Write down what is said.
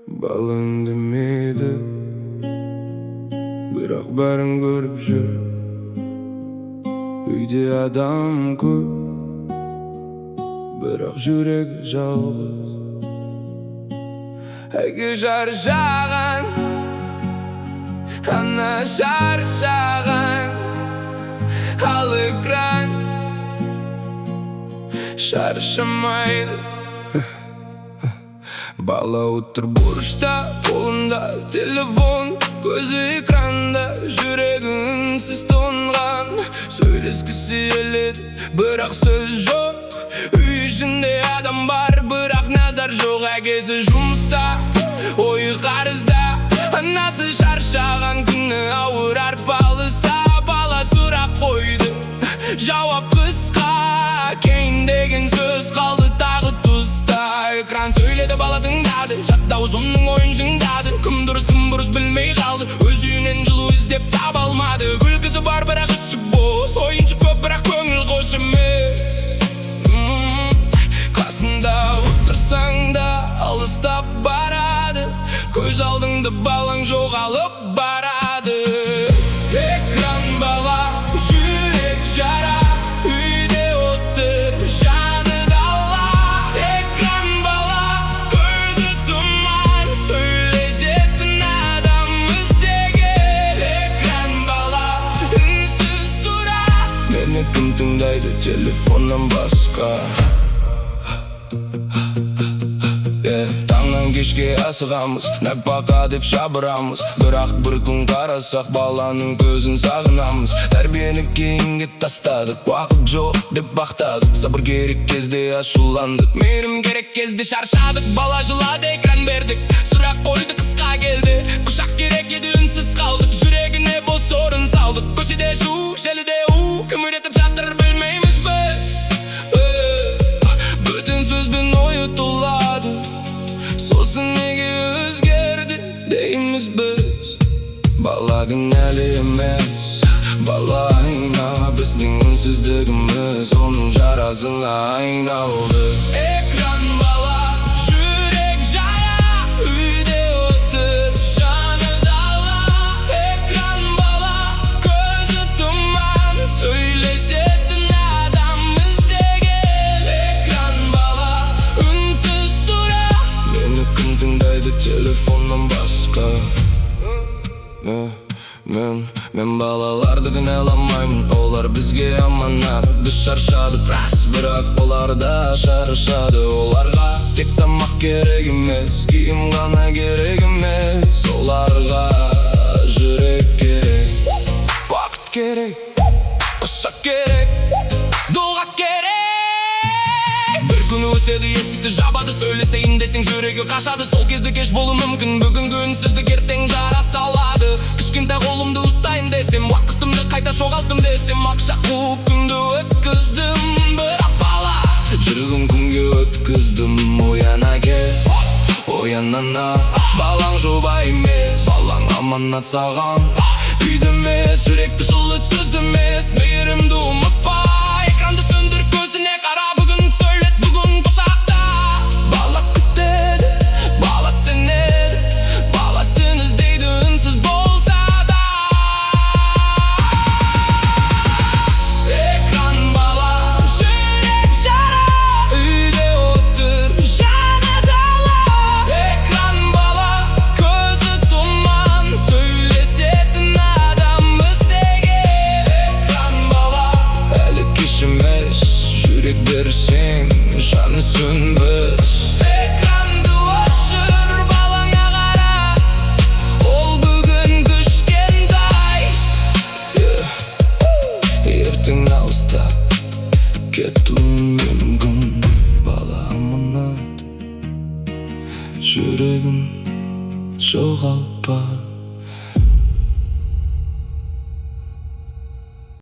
Bal ündemeydi, biroq barin ko'rib yur. Uyda adam ko'p, biroq yuragi yolg'iz. Agar charchagan, ana charchagan, al ekran charchamaydi. Bala o'tir burishda, qo'lida telefon, ko'zi ekranda, yuragi unsiz to'ngan. Söyleskisi keladi, biroq so'z yo'q. Uy ichida adam bor, biroq nazar yo'q. Agasi жұмыста, o'yi qarzda, anasi charchagan, kuni og'ir arpalista. Bala so'rab qo'ydi, javob qisqa, keyin degan so'z qoldi tag'i tuzda. Ekran söyledi, bala tingadi, jadda uzunning o'yin shingadi. Kim durust kim burus bilmey qaldi, o'z uyining жылу izlep tapa olmadi. Kulgisi bor biroq ichi bo'z, o'yinchi ko'p biroq ko'ngil qo'sh emas. Qasında o'tirsang da alыстап baradi, ko'z oldingda balang жоғалып baradi. Ekran bala, yurek jara, uyda o'tir, joni dala. Ekran bala, ko'zi tuman, сөйлесетін адам іздеген. Ekran bala, үнсіз сұрақ, meni kim tыңдайды telefondan басқа? Таңнан кешке асығамыз, нәпақа деп шабырамыз. Бірақ бір күн қарасақ, баланың көзін сағынамыз. Тәрбиені кейінге тастадық, уақыт жоқ деп бақтадық. Сабыр керек кезде ашуландық, мейірім керек кезде шаршадық. Бала жылады, экран бердік, сұрақ қойды, қысқа келді. Құшақ керек еді, үнсіз қалдық, жүрегіне бос орын салдық. Көшеде шу, желіде у, кім үйретіп жатыр білмейміз біз. Бүтін сөзбен ойы толады, сосын неге өзгерді дейміз біз. Бала кінәлі емес, бала айна, біздің үнсіздігіміз оның жарасына айналды. Экран бала, жүрек жая, үйде отыр, жаны дала. Экран бала, көзі тұман, сөйлесетін адам іздеген. Экран бала, үнсіз сұрақ, meni kim tыңдайды telefondan басқа? Мен балаларды кінәламаймын, олар бізге аманат. Біз шаршадық рас, бірақ олар да шаршады. Оларға тек тамақ керек емес, киім ғана керек емес. Оларға жүрек керек, бақыт керек, құшақ керек, дұға керек. Бір күні өседі, есікті жабады, сөйлесейін десең жүрегі қашады. Сол кезде кеш болу мүмкін, бүгінгі үнсіздік ертең жара салады. Кішкентай қолымды ұстайын десем, уақытымды қайта жоғалттым десем, ақша қуып күнді өткіздім. Бірақ бала, жүрегім күнге өткіздім. Ояна кел, оян ана, балаң жоба емес, балаң аманат саған. Үйді емес, жүректі жылы сөзді емес, мейірімді ұмытпа. Экранды сөндір, көзіне қара, бүгін сөйлес, бүгін құшақта. Бала күтеді, бала сенеді, бала сен іздейді үнсіз болса да. Экран бала, жүрек жара, үйде отыр, жаны дала. Экран бала, көзі тұман, сөйлесетін адам іздеген. Экран бала, әлі кеш емес, жүрек берсең, жаны сөнбіс.